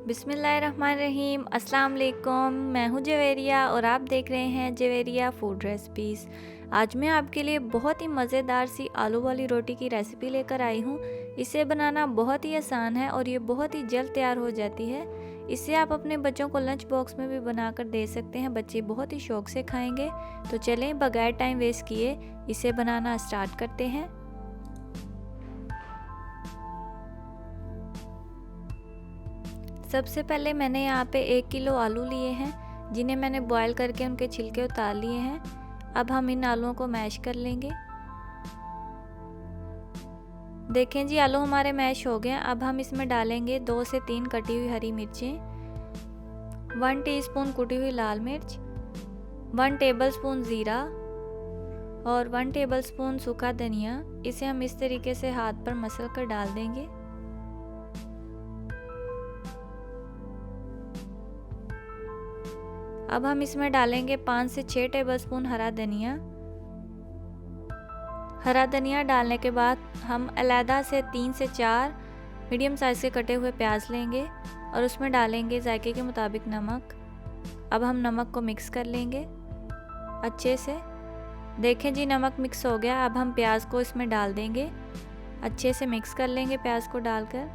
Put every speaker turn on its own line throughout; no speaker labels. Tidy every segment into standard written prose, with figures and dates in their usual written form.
बिस्मिल्लाहिर्रहमानिर्रहीम। अस्सलाम वालेकुम। मैं हूं जवेरिया और आप देख रहे हैं जवेरिया फूड रेसिपीज़। आज मैं आपके लिए बहुत ही मज़ेदार सी आलू वाली रोटी की रेसिपी लेकर आई हूं। इसे बनाना बहुत ही आसान है और ये बहुत ही जल्द तैयार हो जाती है। इसे आप अपने बच्चों को लंच बॉक्स में भी बनाकर दे सकते हैं, बच्चे बहुत ही शौक़ से खाएंगे। तो चलें बगैर टाइम वेस्ट किए इसे बनाना स्टार्ट करते हैं। सबसे पहले मैंने यहाँ पे 1 किलो आलू लिए हैं, जिन्हें मैंने बॉईल करके उनके छिलके उतार लिए हैं। अब हम इन आलूओं को मैश कर लेंगे। देखें जी, आलू हमारे मैश हो गए। अब हम इसमें डालेंगे 2 से 3 कटी हुई हरी मिर्चें, 1 टीस्पून कुटी हुई लाल मिर्च, 1 टेबलस्पून ज़ीरा और 1 टेबलस्पून सूखा धनिया। इसे हम इस तरीके से हाथ पर मसल कर डाल देंगे। अब हम इसमें डालेंगे 5 से 6 टेबलस्पून हरा धनिया। हरा धनिया डालने के बाद हम अलहदा से 3 से 4 मीडियम साइज़ के कटे हुए प्याज लेंगे और उसमें डालेंगे जायके के मुताबिक नमक। अब हम नमक को मिक्स कर लेंगे अच्छे से। देखें जी, नमक मिक्स हो गया। अब हम प्याज को इसमें डाल देंगे, अच्छे से मिक्स कर लेंगे प्याज को डालकर,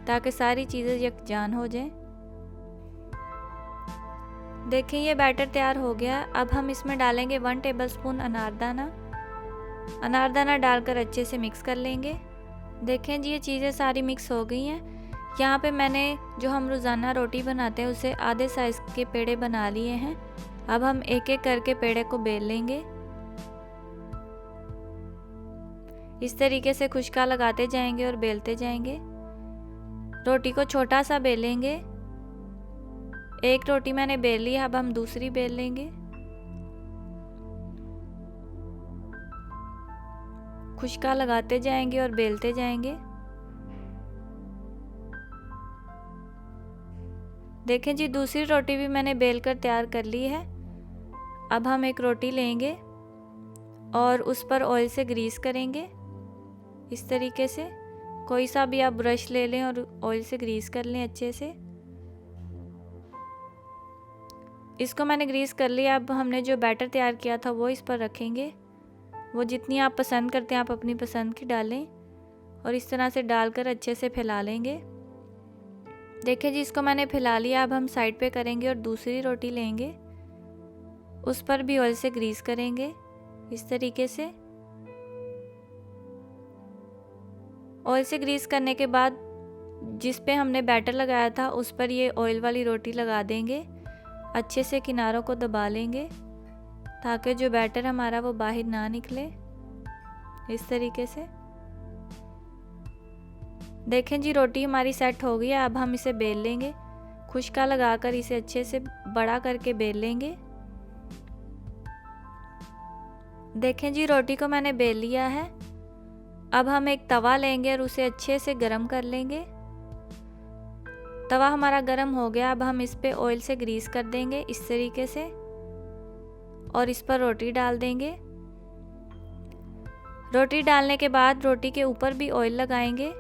ताकि सारी चीज़ें यकजान हो जाएं। देखें ये बैटर तैयार हो गया। अब हम इसमें डालेंगे 1 टेबलस्पून अनारदाना डालकर अच्छे से मिक्स कर लेंगे। देखें जी, ये चीज़ें सारी मिक्स हो गई हैं। यहाँ पे मैंने जो हम रोज़ाना रोटी बनाते हैं उसे आधे साइज़ के पेड़े बना लिए हैं। अब हम एक एक करके पेड़े को बेल लेंगे। इस तरीके से खुशका लगाते जाएंगे और बेलते जाएंगे। रोटी को छोटा सा बेलेंगे। एक रोटी मैंने बेल ली, अब हम दूसरी बेल लेंगे। खुशका लगाते जाएंगे और बेलते जाएंगे। देखें जी, दूसरी रोटी भी मैंने बेलकर तैयार कर ली है। अब हम एक रोटी लेंगे और उस पर ऑयल से ग्रीस करेंगे। इस तरीके से कोई सा भी आप ब्रश ले लें और ऑयल से ग्रीस कर लें अच्छे से। इसको मैंने ग्रीस कर लिया। अब हमने जो बैटर तैयार किया था वो इस पर रखेंगे। वो जितनी आप पसंद करते हैं आप अपनी पसंद की डालें और इस तरह से डालकर अच्छे से फैला लेंगे। देखिए जी, इसको मैंने फैला लिया। अब हम साइड पे करेंगे और दूसरी रोटी लेंगे, उस पर भी ऑयल से ग्रीस करेंगे इस तरीके से। ऑयल से ग्रीस करने के बाद जिस पे हमने बैटर लगाया था उस पर ये ऑयल वाली रोटी लगा देंगे। अच्छे से किनारों को दबा लेंगे ताकि जो बैटर हमारा वो बाहर ना निकले। इस तरीके से देखें जी, रोटी हमारी सेट हो गई है। अब हम इसे बेल लेंगे। खुशका लगाकर इसे अच्छे से बड़ा करके बेल लेंगे। देखें जी, रोटी को मैंने बेल लिया है। अब हम एक तवा लेंगे और उसे अच्छे से गरम कर लेंगे। तवा हमारा गरम हो गया। अब हम इस पे ऑयल से ग्रीस कर देंगे इस तरीके से और इस पर रोटी डाल देंगे। रोटी डालने के बाद रोटी के ऊपर भी ऑयल लगाएंगे।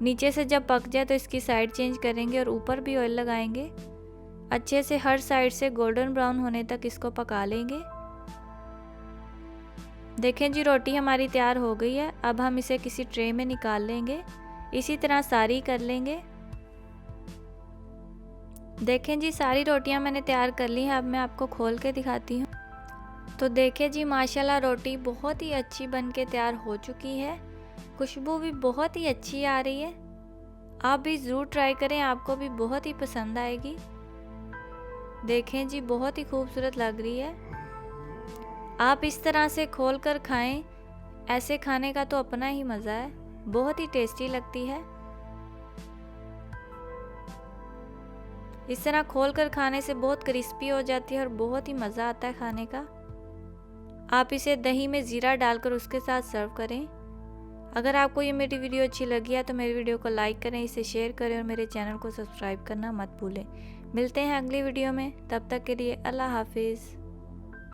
नीचे से जब पक जाए तो इसकी साइड चेंज करेंगे और ऊपर भी ऑयल लगाएंगे। अच्छे से हर साइड से गोल्डन ब्राउन होने तक इसको पका लेंगे। देखें जी, रोटी हमारी तैयार हो गई है। अब हम इसे किसी ट्रे में निकाल लेंगे। इसी तरह सारी कर लेंगे। देखें जी, सारी रोटियां मैंने तैयार कर ली हैं। अब मैं आपको खोल के दिखाती हूँ। तो देखें जी, माशाल्लाह रोटी बहुत ही अच्छी बन के तैयार हो चुकी है। खुशबू भी बहुत ही अच्छी आ रही है। आप भी ज़रूर ट्राई करें, आपको भी बहुत ही पसंद आएगी। देखें जी, बहुत ही खूबसूरत लग रही है। आप इस तरह से खोल कर खाएं। ऐसे खाने का तो अपना ही मज़ा है, बहुत ही टेस्टी लगती है। इस तरह खोल कर खाने से बहुत क्रिस्पी हो जाती है और बहुत ही मज़ा आता है खाने का। आप इसे दही में ज़ीरा डालकर उसके साथ सर्व करें। अगर आपको ये मेरी वीडियो अच्छी लगी है तो मेरी वीडियो को लाइक करें, इसे शेयर करें और मेरे चैनल को सब्सक्राइब करना मत भूलें। मिलते हैं अगली वीडियो में, तब तक के लिए अल्लाह हाफिज़।